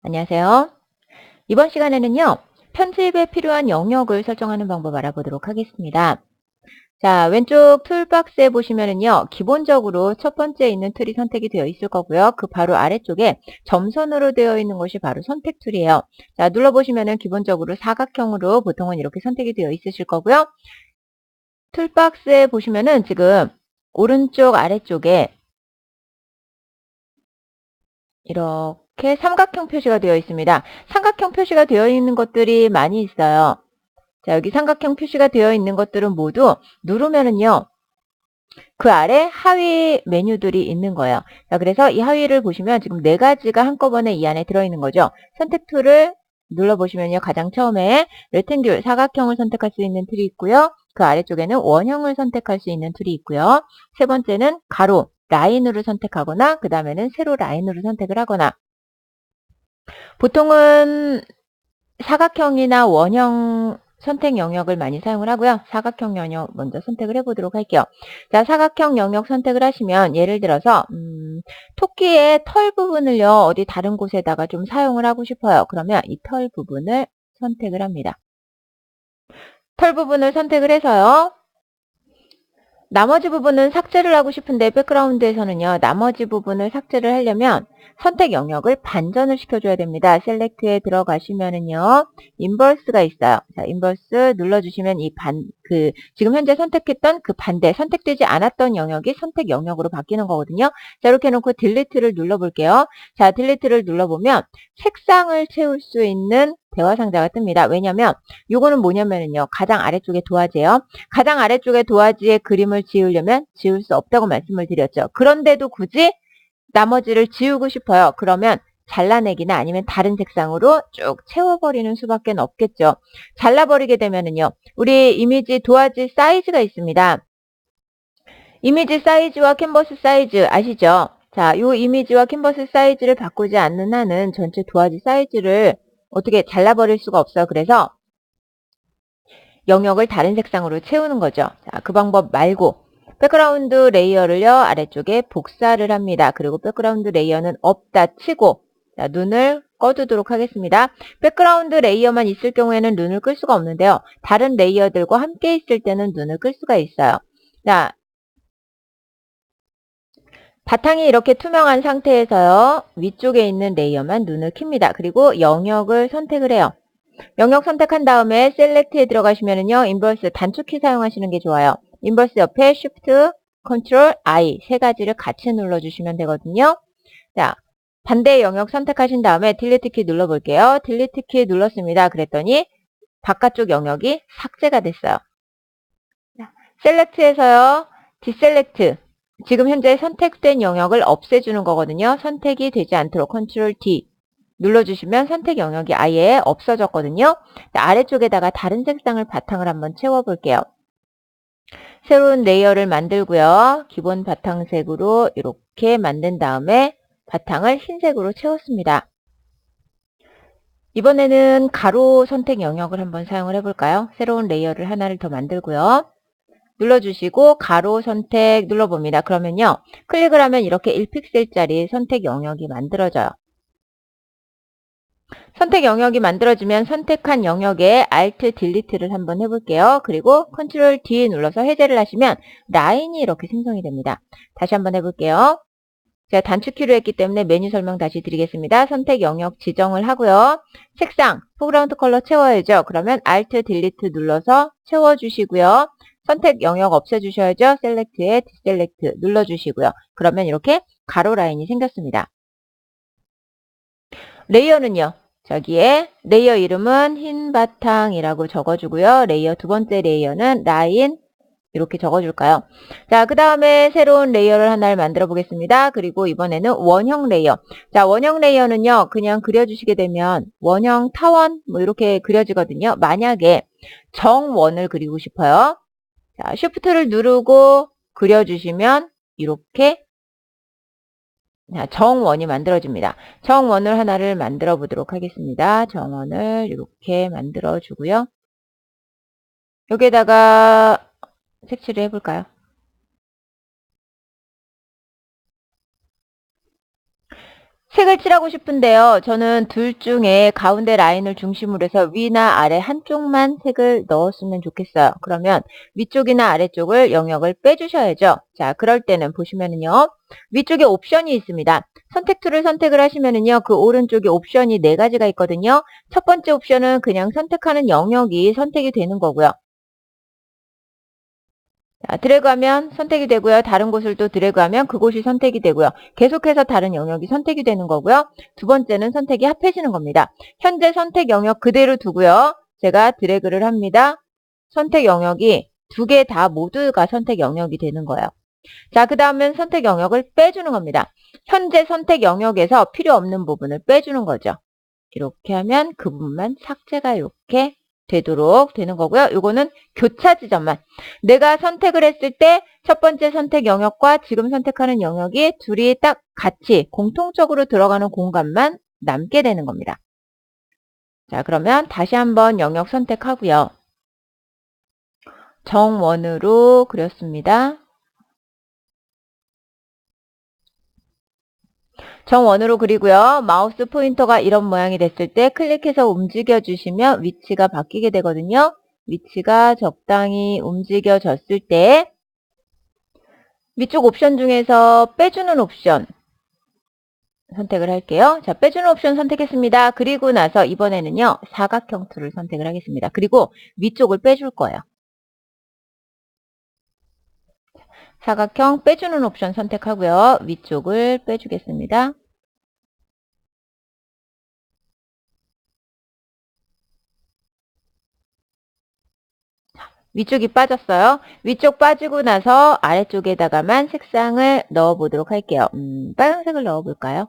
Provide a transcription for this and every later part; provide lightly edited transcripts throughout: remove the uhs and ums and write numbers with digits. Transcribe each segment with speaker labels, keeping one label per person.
Speaker 1: 안녕하세요. 이번 시간에는요, 편집에 필요한 영역을 설정하는 방법 알아보도록 하겠습니다. 자, 왼쪽 툴박스에 보시면은요, 기본적으로 첫 번째 있는 툴이 선택이 되어 있을 거고요. 그 바로 아래쪽에 점선으로 되어 있는 것이 바로 선택 툴이에요. 자, 눌러보시면은 기본적으로 사각형으로 보통은 이렇게 선택이 되어 있으실 거고요. 툴박스에 보시면은 지금 오른쪽 아래쪽에 이렇게 삼각형 표시가 되어 있습니다. 삼각형 표시가 되어 있는 것들이 많이 있어요. 자, 여기 삼각형 표시가 되어 있는 것들은 모두 누르면은요, 그 아래 하위 메뉴들이 있는 거예요. 자, 그래서 이 하위를 보시면 지금 네 가지가 한꺼번에 이 안에 들어있는 거죠. 선택 툴을 눌러보시면요, 가장 처음에 레탱귤, 사각형을 선택할 수 있는 툴이 있고요. 그 아래쪽에는 원형을 선택할 수 있는 툴이 있고요. 세 번째는 가로, 라인으로 선택하거나, 그 다음에는 세로 라인으로 선택을 하거나, 보통은 사각형이나 원형 선택 영역을 많이 사용을 하고요. 사각형 영역 먼저 선택을 해보도록 할게요. 자, 사각형 영역 선택을 하시면 예를 들어서 토끼의 털 부분을요. 어디 다른 곳에다가 좀 사용을 하고 싶어요. 그러면 이 털 부분을 선택을 합니다. 털 부분을 선택을 해서요. 나머지 부분은 삭제를 하고 싶은데 백그라운드에서는요. 나머지 부분을 삭제를 하려면 선택 영역을 반전을 시켜줘야 됩니다. 셀렉트에 들어가시면은요. 인버스가 있어요. 자, 인버스 눌러주시면 지금 현재 선택했던 그 반대, 선택되지 않았던 영역이 선택 영역으로 바뀌는 거거든요. 자, 이렇게 해놓고 딜리트를 눌러볼게요. 자, 딜리트를 눌러보면 색상을 채울 수 있는 대화 상자가 뜹니다. 왜냐면 요거는 뭐냐면은요. 가장 아래쪽에 도화지예요. 가장 아래쪽에 도화지에 그림을 지으려면 지울 수 없다고 말씀을 드렸죠. 그런데도 굳이 나머지를 지우고 싶어요. 그러면 잘라내기나 아니면 다른 색상으로 쭉 채워버리는 수밖에 없겠죠. 잘라버리게 되면은요. 우리 이미지 도화지 사이즈가 있습니다. 이미지 사이즈와 캔버스 사이즈 아시죠? 자, 요 이미지와 캔버스 사이즈를 바꾸지 않는 한은 전체 도화지 사이즈를 어떻게 잘라버릴 수가 없어요. 그래서 영역을 다른 색상으로 채우는 거죠. 자, 그 방법 말고 백그라운드 레이어를요. 아래쪽에 복사를 합니다. 그리고 백그라운드 레이어는 없다 치고 자, 눈을 꺼두도록 하겠습니다. 백그라운드 레이어만 있을 경우에는 눈을 끌 수가 없는데요. 다른 레이어들과 함께 있을 때는 눈을 끌 수가 있어요. 자, 바탕이 이렇게 투명한 상태에서요. 위쪽에 있는 레이어만 눈을 킵니다. 그리고 영역을 선택을 해요. 영역 선택한 다음에 셀렉트에 들어가시면은요. 인버스 단축키 사용하시는 게 좋아요. 인버스 옆에 Shift, Ctrl, I 세 가지를 같이 눌러주시면 되거든요. 자, 반대 영역 선택하신 다음에 딜리트 키 눌러볼게요. 딜리트 키 눌렀습니다. 그랬더니 바깥쪽 영역이 삭제가 됐어요. 셀렉트에서요. 디셀렉트 지금 현재 선택된 영역을 없애주는 거거든요. 선택이 되지 않도록 Ctrl D 눌러주시면 선택 영역이 아예 없어졌거든요. 아래쪽에다가 다른 색상을 바탕을 한번 채워볼게요. 새로운 레이어를 만들고요. 기본 바탕색으로 이렇게 만든 다음에 바탕을 흰색으로 채웠습니다. 이번에는 가로 선택 영역을 한번 사용을 해볼까요? 새로운 레이어를 하나를 더 만들고요. 눌러주시고 가로 선택 눌러봅니다. 그러면요. 클릭을 하면 이렇게 1픽셀짜리 선택 영역이 만들어져요. 선택 영역이 만들어지면 선택한 영역에 Alt 딜리트를 한번 해볼게요. 그리고 Ctrl D 눌러서 해제를 하시면 라인이 이렇게 생성이 됩니다. 다시 한번 해볼게요. 제가 단축키로 했기 때문에 메뉴 설명 다시 드리겠습니다. 선택 영역 지정을 하고요. 색상, 포그라운드 컬러 채워야죠. 그러면 Alt 딜리트 눌러서 채워주시고요. 선택 영역 없애주셔야죠. 셀렉트에 디셀렉트 눌러주시고요. 그러면 이렇게 가로 라인이 생겼습니다. 레이어는요. 저기에 레이어 이름은 흰 바탕이라고 적어주고요. 레이어 두 번째 레이어는 라인 이렇게 적어줄까요? 자, 그 다음에 새로운 레이어를 하나를 만들어 보겠습니다. 그리고 이번에는 원형 레이어. 자, 원형 레이어는요. 그냥 그려주시게 되면 원형 타원 뭐 이렇게 그려지거든요. 만약에 정원을 그리고 싶어요. 자, 쉬프트를 누르고 그려주시면 이렇게 정원이 만들어집니다. 정원을 하나를 만들어 보도록 하겠습니다. 정원을 이렇게 만들어 주고요. 여기에다가 색칠을 해볼까요? 색을 칠하고 싶은데요. 저는 둘 중에 가운데 라인을 중심으로 해서 위나 아래 한쪽만 색을 넣었으면 좋겠어요. 그러면 위쪽이나 아래쪽을 영역을 빼주셔야죠. 자, 그럴 때는 보시면은요. 위쪽에 옵션이 있습니다. 선택 툴을 선택을 하시면은요. 그 오른쪽에 옵션이 4가지가 있거든요. 첫 번째 옵션은 그냥 선택하는 영역이 선택이 되는 거고요. 자, 드래그하면 선택이 되고요. 다른 곳을 또 드래그하면 그곳이 선택이 되고요. 계속해서 다른 영역이 선택이 되는 거고요. 두 번째는 선택이 합해지는 겁니다. 현재 선택 영역 그대로 두고요. 제가 드래그를 합니다. 선택 영역이 2개 다 모두가 선택 영역이 되는 거예요. 자, 그 다음엔 선택 영역을 빼주는 겁니다. 현재 선택 영역에서 필요 없는 부분을 빼주는 거죠. 이렇게 하면 그 부분만 삭제가 이렇게 되도록 되는 거고요. 이거는 교차 지점만. 내가 선택을 했을 때 첫 번째 선택 영역과 지금 선택하는 영역이 둘이 딱 같이 공통적으로 들어가는 공간만 남게 되는 겁니다. 자, 그러면 다시 한번 영역 선택하고요. 정원으로 그렸습니다. 정원으로 그리고요. 마우스 포인터가 이런 모양이 됐을 때 클릭해서 움직여 주시면 위치가 바뀌게 되거든요. 위치가 적당히 움직여졌을 때 위쪽 옵션 중에서 빼주는 옵션 선택을 할게요. 자, 빼주는 옵션 선택했습니다. 그리고 나서 이번에는요. 사각형 툴을 선택을 하겠습니다. 그리고 위쪽을 빼줄 거예요. 사각형 빼주는 옵션 선택하고요. 위쪽을 빼주겠습니다. 위쪽이 빠졌어요. 위쪽 빠지고 나서 아래쪽에다가만 색상을 넣어 보도록 할게요. 빨간색을 넣어 볼까요?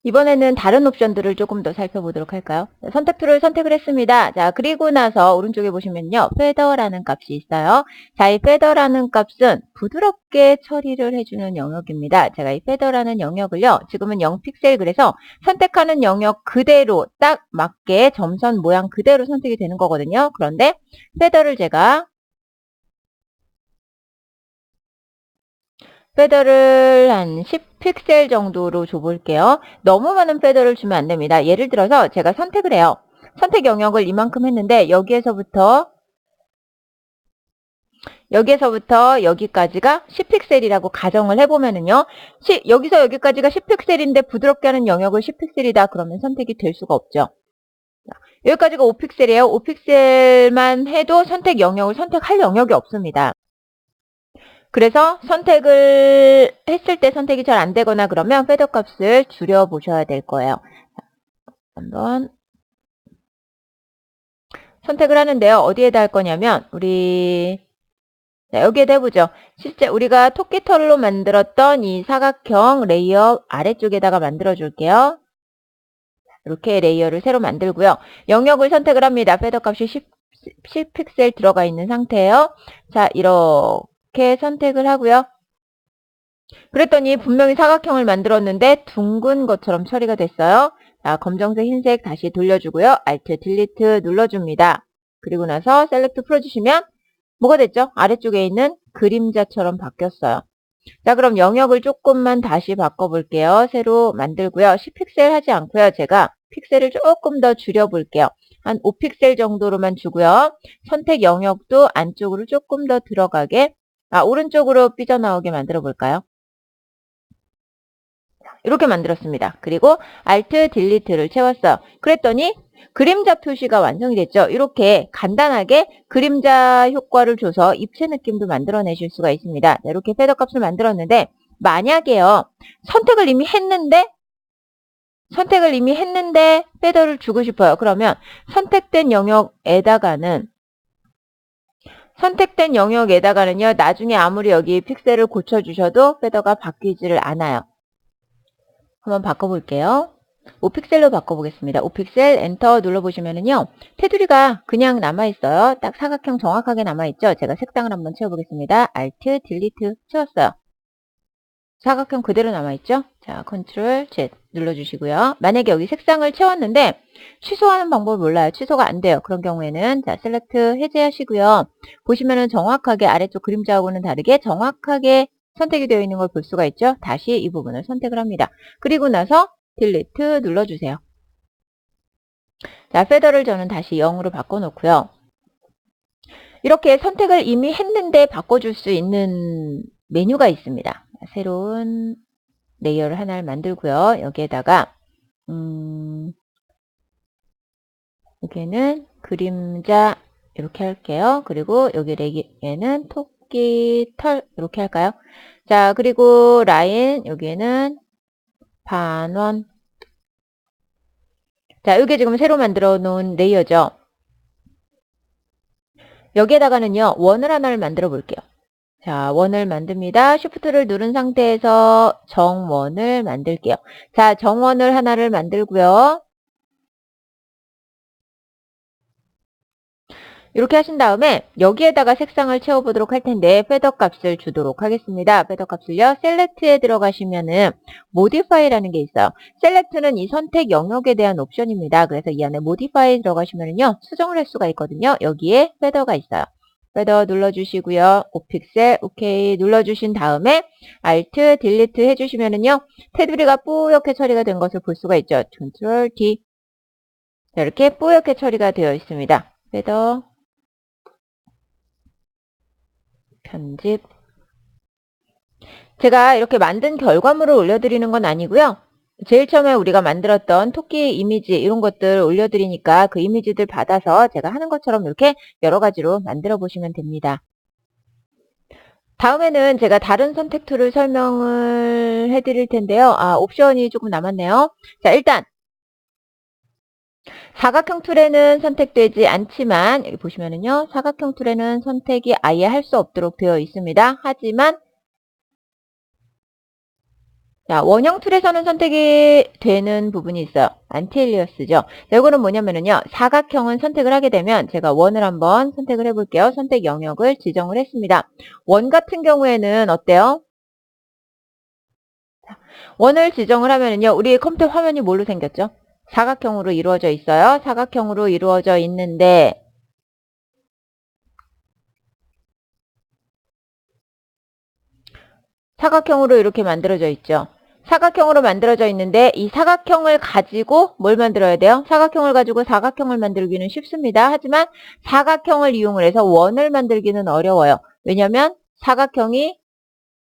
Speaker 1: 이번에는 다른 옵션들을 조금 더 살펴보도록 할까요? 선택 툴을 선택을 했습니다. 자, 그리고 나서 오른쪽에 보시면요. 페더라는 값이 있어요. 자, 이 페더라는 값은 부드럽게 처리를 해주는 영역입니다. 제가 이 페더라는 영역을요. 지금은 0픽셀 그래서 선택하는 영역 그대로 딱 맞게 점선 모양 그대로 선택이 되는 거거든요. 그런데 페더를 제가 패더를 한 10픽셀 정도로 줘볼게요. 너무 많은 패더를 주면 안 됩니다. 예를 들어서 제가 선택을 해요. 선택 영역을 이만큼 했는데 여기에서부터 여기까지가 10픽셀이라고 가정을 해보면은요. 여기서 여기까지가 10픽셀인데 부드럽게 하는 영역을 10픽셀이다. 그러면 선택이 될 수가 없죠. 여기까지가 5픽셀이에요. 5픽셀만 해도 선택 영역을 선택할 영역이 없습니다. 그래서 선택을 했을 때 선택이 잘 안 되거나 그러면 패더 값을 줄여 보셔야 될 거예요. 한번 선택을 하는데요. 어디에다 할 거냐면 우리 여기에다 해보죠. 실제 우리가 토끼털로 만들었던 이 사각형 레이어 아래쪽에다가 만들어 줄게요. 이렇게 레이어를 새로 만들고요. 영역을 선택을 합니다. 패더 값이 10픽셀 들어가 있는 상태예요. 자, 이렇게 선택을 하고요. 그랬더니 분명히 사각형을 만들었는데 둥근 것처럼 처리가 됐어요. 자, 검정색, 흰색 다시 돌려주고요. Alt, Delete 눌러줍니다. 그리고 나서 셀렉트 풀어주시면 뭐가 됐죠? 아래쪽에 있는 그림자처럼 바뀌었어요. 자, 그럼 영역을 조금만 다시 바꿔볼게요. 새로 만들고요. 10픽셀 하지 않고요. 제가 픽셀을 조금 더 줄여볼게요. 한 5픽셀 정도로만 주고요. 선택 영역도 안쪽으로 조금 더 들어가게, 오른쪽으로 삐져나오게 만들어 볼까요? 이렇게 만들었습니다. 그리고 Alt, Delete를 채웠어요. 그랬더니 그림자 표시가 완성이 됐죠. 이렇게 간단하게 그림자 효과를 줘서 입체 느낌도 만들어내실 수가 있습니다. 이렇게 패더 값을 만들었는데 만약에요. 선택을 이미 했는데 패더를 주고 싶어요. 그러면 선택된 영역에다가는요. 나중에 아무리 여기 픽셀을 고쳐주셔도 패더가 바뀌지를 않아요. 한번 바꿔볼게요. 5픽셀로 바꿔보겠습니다. 5픽셀 엔터 눌러보시면은요. 테두리가 그냥 남아있어요. 딱 사각형 정확하게 남아있죠. 제가 색상을 한번 채워보겠습니다. Alt, Delete 채웠어요. 사각형 그대로 남아있죠? 자, 컨트롤 Z 눌러주시고요. 만약에 여기 색상을 채웠는데 취소하는 방법을 몰라요. 취소가 안 돼요. 그런 경우에는 자, 셀렉트 해제하시고요. 보시면은 정확하게 아래쪽 그림자하고는 다르게 정확하게 선택이 되어 있는 걸 볼 수가 있죠? 다시 이 부분을 선택을 합니다. 그리고 나서 딜리트 눌러주세요. 자, 페더를 저는 다시 0으로 바꿔놓고요. 이렇게 선택을 이미 했는데 바꿔줄 수 있는 메뉴가 있습니다. 새로운 레이어를 하나를 만들고요. 여기에다가 여기에는 그림자 이렇게 할게요. 그리고 여기 레이에는 토끼 털 이렇게 할까요? 자, 그리고 라인 여기에는 반원. 자, 이게 지금 새로 만들어 놓은 레이어죠. 여기에다가는요, 원을 하나를 만들어 볼게요. 자, 원을 만듭니다. 쉬프트를 누른 상태에서 정원을 만들게요. 자, 정원을 하나를 만들고요. 이렇게 하신 다음에 여기에다가 색상을 채워보도록 할 텐데 페더 값을 주도록 하겠습니다. 페더 값을요. 셀렉트에 들어가시면은 모디파이라는 게 있어요. 셀렉트는 이 선택 영역에 대한 옵션입니다. 그래서 이 안에 모디파이 들어가시면은요. 수정을 할 수가 있거든요. 여기에 페더가 있어요. 페더 눌러주시고요. 5픽셀 오케이 눌러주신 다음에 Alt 딜리트 해주시면은요. 테두리가 뿌옇게 처리가 된 것을 볼 수가 있죠. Ctrl D 자, 이렇게 뿌옇게 처리가 되어 있습니다. 페더 편집. 제가 이렇게 만든 결과물을 올려드리는 건 아니고요. 제일 처음에 우리가 만들었던 토끼 이미지 이런 것들 올려드리니까 그 이미지들 받아서 제가 하는 것처럼 이렇게 여러 가지로 만들어 보시면 됩니다. 다음에는 제가 다른 선택 툴을 설명을 해드릴 텐데요. 옵션이 조금 남았네요. 자, 일단 사각형 툴에는 선택되지 않지만 여기 보시면은요. 사각형 툴에는 선택이 아예 할 수 없도록 되어 있습니다. 하지만 자, 원형 툴에서는 선택이 되는 부분이 있어요. 안티엘리어스죠. 자, 이거는 뭐냐면은요. 사각형은 선택을 하게 되면 제가 원을 한번 선택을 해볼게요. 선택 영역을 지정을 했습니다. 원 같은 경우에는 어때요? 원을 지정을 하면은요. 우리 컴퓨터 화면이 뭘로 생겼죠? 사각형으로 이루어져 있어요. 사각형으로 이루어져 있는데 사각형으로 이렇게 만들어져 있죠. 사각형으로 만들어져 있는데 이 사각형을 가지고 뭘 만들어야 돼요? 사각형을 가지고 사각형을 만들기는 쉽습니다. 하지만 사각형을 이용을 해서 원을 만들기는 어려워요. 왜냐하면 사각형이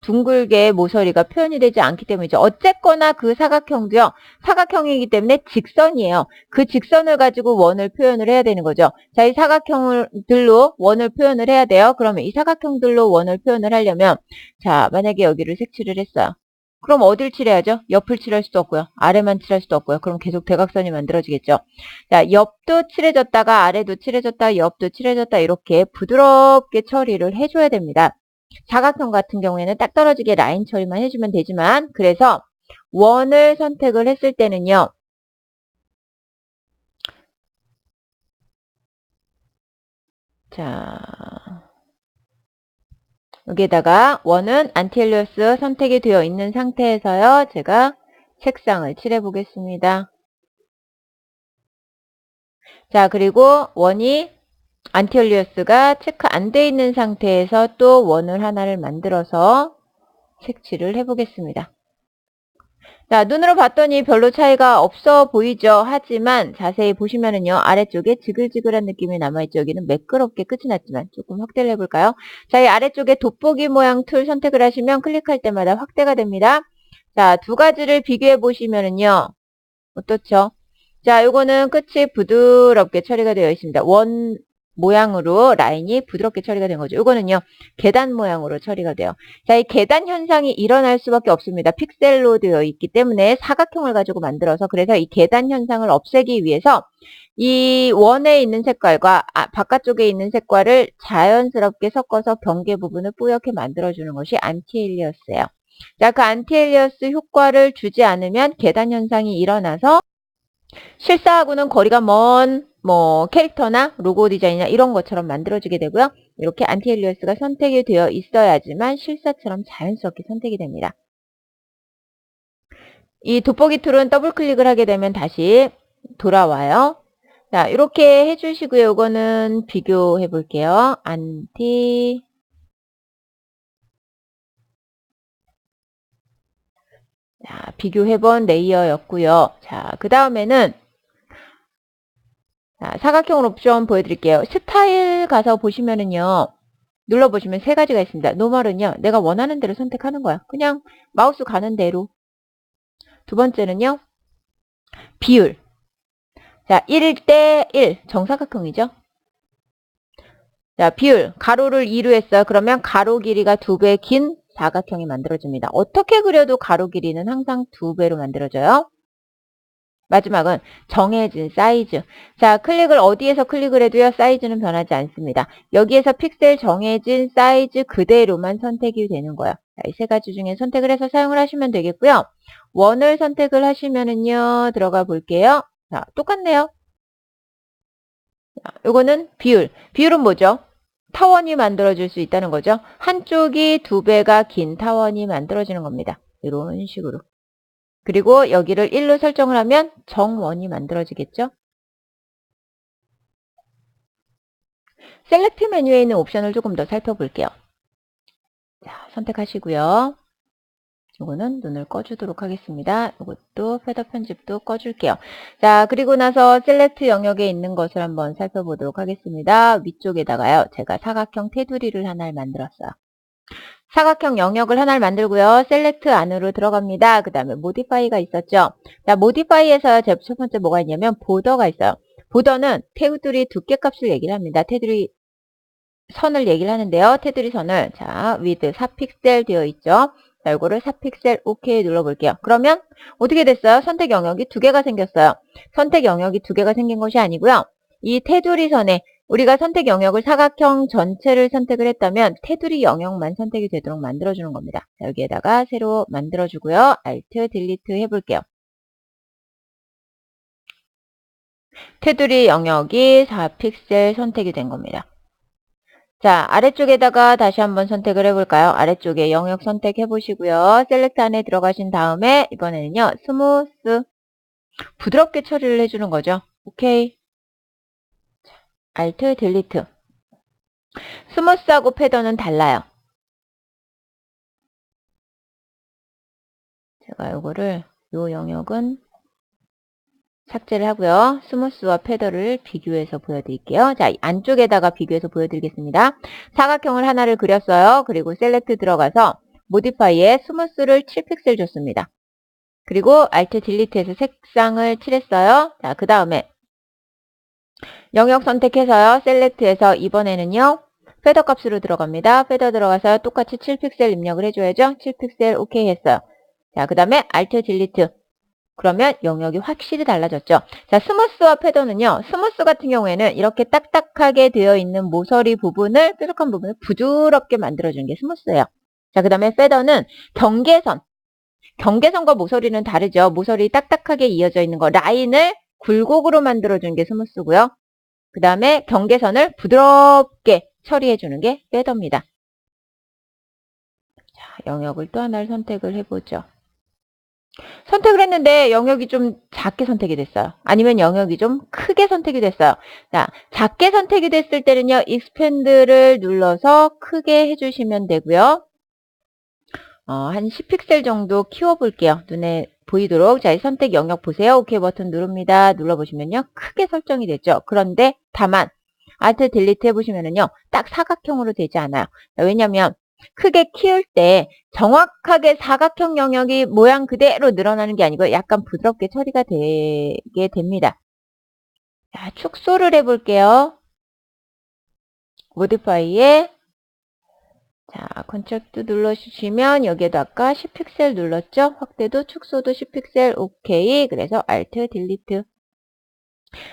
Speaker 1: 둥글게 모서리가 표현이 되지 않기 때문이죠. 어쨌거나 그 사각형도요. 사각형이기 때문에 직선이에요. 그 직선을 가지고 원을 표현을 해야 되는 거죠. 자, 이 사각형들로 원을 표현을 해야 돼요. 그러면 이 사각형들로 원을 표현을 하려면 자, 만약에 여기를 색칠을 했어요. 그럼 어딜 칠해야죠? 옆을 칠할 수도 없고요. 아래만 칠할 수도 없고요. 그럼 계속 대각선이 만들어지겠죠. 자, 옆도 칠해졌다가 아래도 칠해졌다, 옆도 칠해졌다 이렇게 부드럽게 처리를 해줘야 됩니다. 사각형 같은 경우에는 딱 떨어지게 라인 처리만 해주면 되지만 그래서 원을 선택을 했을 때는요. 자, 여기에다가 원은 안티엘리어스 선택이 되어 있는 상태에서요. 제가 색상을 칠해 보겠습니다. 자, 그리고 원이 안티얼리어스가 체크 안 돼 있는 상태에서 또 원을 하나를 만들어서 색칠을 해보겠습니다. 자, 눈으로 봤더니 별로 차이가 없어 보이죠? 하지만 자세히 보시면은요, 아래쪽에 지글지글한 느낌이 남아있죠? 여기는 매끄럽게 끝이 났지만 조금 확대를 해볼까요? 자, 이 아래쪽에 돋보기 모양 툴 선택을 하시면 클릭할 때마다 확대가 됩니다. 자, 두 가지를 비교해 보시면은요, 어떻죠? 자, 요거는 끝이 부드럽게 처리가 되어 있습니다. 원 모양으로 라인이 부드럽게 처리가 된 거죠. 요거는요, 계단 모양으로 처리가 돼요. 자, 이 계단 현상이 일어날 수밖에 없습니다. 픽셀로 되어 있기 때문에 사각형을 가지고 만들어서 그래서 이 계단 현상을 없애기 위해서 이 원에 있는 색깔과 바깥쪽에 있는 색깔을 자연스럽게 섞어서 경계 부분을 뿌옇게 만들어주는 것이 안티엘리어스예요. 자, 그 안티엘리어스 효과를 주지 않으면 계단 현상이 일어나서 실사하고는 거리가 먼 캐릭터나 로고 디자인이나 이런 것처럼 만들어지게 되고요. 이렇게 안티엘리어스가 선택이 되어 있어야지만 실사처럼 자연스럽게 선택이 됩니다. 이 돋보기 툴은 더블 클릭을 하게 되면 다시 돌아와요. 자, 이렇게 해주시고요. 이거는 비교해 볼게요. 안티. 자, 비교해본 레이어였고요. 자, 그 다음에는 사각형 옵션 보여드릴게요. 스타일 가서 보시면은요. 눌러보시면 세 가지가 있습니다. 노멀은요. 내가 원하는 대로 선택하는 거야. 그냥 마우스 가는 대로. 두 번째는요. 비율. 자, 1대 1. 정사각형이죠. 자, 비율. 가로를 2로 했어요. 그러면 가로 길이가 2배 긴 사각형이 만들어집니다. 어떻게 그려도 가로 길이는 항상 2배로 만들어져요. 마지막은 정해진 사이즈. 자, 클릭을 어디에서 클릭을 해도요. 사이즈는 변하지 않습니다. 여기에서 픽셀 정해진 사이즈 그대로만 선택이 되는 거예요. 자, 이 세 가지 중에 선택을 해서 사용을 하시면 되겠고요. 원을 선택을 하시면은요. 들어가 볼게요. 자, 똑같네요. 자, 요거는 비율. 비율은 뭐죠? 타원이 만들어질 수 있다는 거죠. 한쪽이 2배가 긴 타원이 만들어지는 겁니다. 이런 식으로. 그리고 여기를 1로 설정을 하면 정원이 만들어지겠죠. 셀렉트 메뉴에 있는 옵션을 조금 더 살펴볼게요. 자, 선택하시고요. 이거는 눈을 꺼주도록 하겠습니다. 이것도 패더 편집도 꺼줄게요. 자, 그리고 나서 셀렉트 영역에 있는 것을 한번 살펴보도록 하겠습니다. 위쪽에다가요. 제가 사각형 테두리를 하나를 만들었어요. 사각형 영역을 하나를 만들고요. 셀렉트 안으로 들어갑니다. 그 다음에 모디파이가 있었죠. 자, 모디파이에서 제 첫 번째 뭐가 있냐면 보더가 있어요. 보더는 테두리 두께 값을 얘기를 합니다. 테두리 선을 얘기를 하는데요. 테두리 선을 자, 위드 4픽셀 되어 있죠. 자, 이거를 4픽셀 오케이 눌러볼게요. 그러면 어떻게 됐어요? 선택 영역이 2개가 생겼어요. 선택 영역이 2개가 생긴 것이 아니고요. 이 테두리 선에 우리가 선택 영역을 사각형 전체를 선택을 했다면 테두리 영역만 선택이 되도록 만들어주는 겁니다. 자, 여기에다가 새로 만들어주고요. Alt, 딜리트 해볼게요. 테두리 영역이 4픽셀 선택이 된 겁니다. 자, 아래쪽에다가 다시 한번 선택을 해볼까요? 아래쪽에 영역 선택해 보시고요. 셀렉트 안에 들어가신 다음에 이번에는요. 스무스 부드럽게 처리를 해주는 거죠. 오케이. Alt, 딜리트. 스무스하고 패더는 달라요. 제가 요거를 요 영역은 삭제를 하고요. 스무스와 패더를 비교해서 보여드릴게요. 자, 안쪽에다가 비교해서 보여드리겠습니다. 사각형을 하나를 그렸어요. 그리고 셀렉트 들어가서 모디파이에 스무스를 7픽셀 줬습니다. 그리고 Alt 딜리트해서 색상을 칠했어요. 자, 그 다음에 영역 선택해서요. 셀렉트해서 이번에는요. 패더 값으로 들어갑니다. 패더 들어가서 똑같이 7픽셀 입력을 해줘야죠. 7픽셀 오케이 했어요. 자, 그 다음에 Alt 딜리트. 그러면 영역이 확실히 달라졌죠. 자, 스무스와 패더는요. 스무스 같은 경우에는 이렇게 딱딱하게 되어 있는 모서리 부분을, 뾰족한 부분을 부드럽게 만들어주는 게 스무스예요. 자, 그 다음에 패더는 경계선. 경계선과 모서리는 다르죠. 모서리 딱딱하게 이어져 있는 거, 라인을 굴곡으로 만들어주는 게 스무스고요. 그 다음에 경계선을 부드럽게 처리해주는 게 패더입니다. 자, 영역을 또 하나를 선택을 해보죠. 선택을 했는데 영역이 좀 작게 선택이 됐어요. 아니면 영역이 좀 크게 선택이 됐어요. 자, 작게 선택이 됐을 때는요. 익스펜드를 눌러서 크게 해주시면 되고요. 한 10픽셀 정도 키워볼게요. 눈에 보이도록. 자, 이 선택 영역 보세요. 오케이 버튼 누릅니다. 눌러보시면요. 크게 설정이 됐죠. 그런데 다만 Alt 딜리트 해보시면은요. 딱 사각형으로 되지 않아요. 왜냐면 크게 키울 때 정확하게 사각형 영역이 모양 그대로 늘어나는 게 아니고 약간 부드럽게 처리가 되게 됩니다. 자, 축소를 해볼게요. 모디파이에 자, 컨트롤 눌러주시면 여기에도 아까 10픽셀 눌렀죠? 확대도 축소도 10픽셀 오케이. 그래서 Alt 딜리트.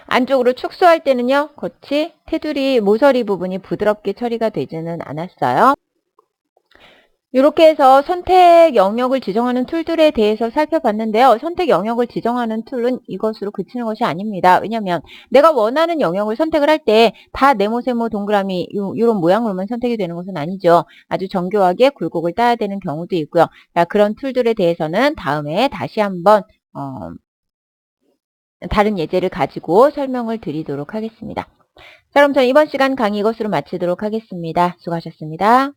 Speaker 1: 안쪽으로 축소할 때는요. 거치 테두리 모서리 부분이 부드럽게 처리가 되지는 않았어요. 이렇게 해서 선택 영역을 지정하는 툴들에 대해서 살펴봤는데요. 선택 영역을 지정하는 툴은 이것으로 그치는 것이 아닙니다. 왜냐하면 내가 원하는 영역을 선택을 할 때 다 네모, 세모, 동그라미 이런 모양으로만 선택이 되는 것은 아니죠. 아주 정교하게 굴곡을 따야 되는 경우도 있고요. 자, 그런 툴들에 대해서는 다음에 다시 한번 다른 예제를 가지고 설명을 드리도록 하겠습니다. 자, 그럼 저는 이번 시간 강의 이것으로 마치도록 하겠습니다. 수고하셨습니다.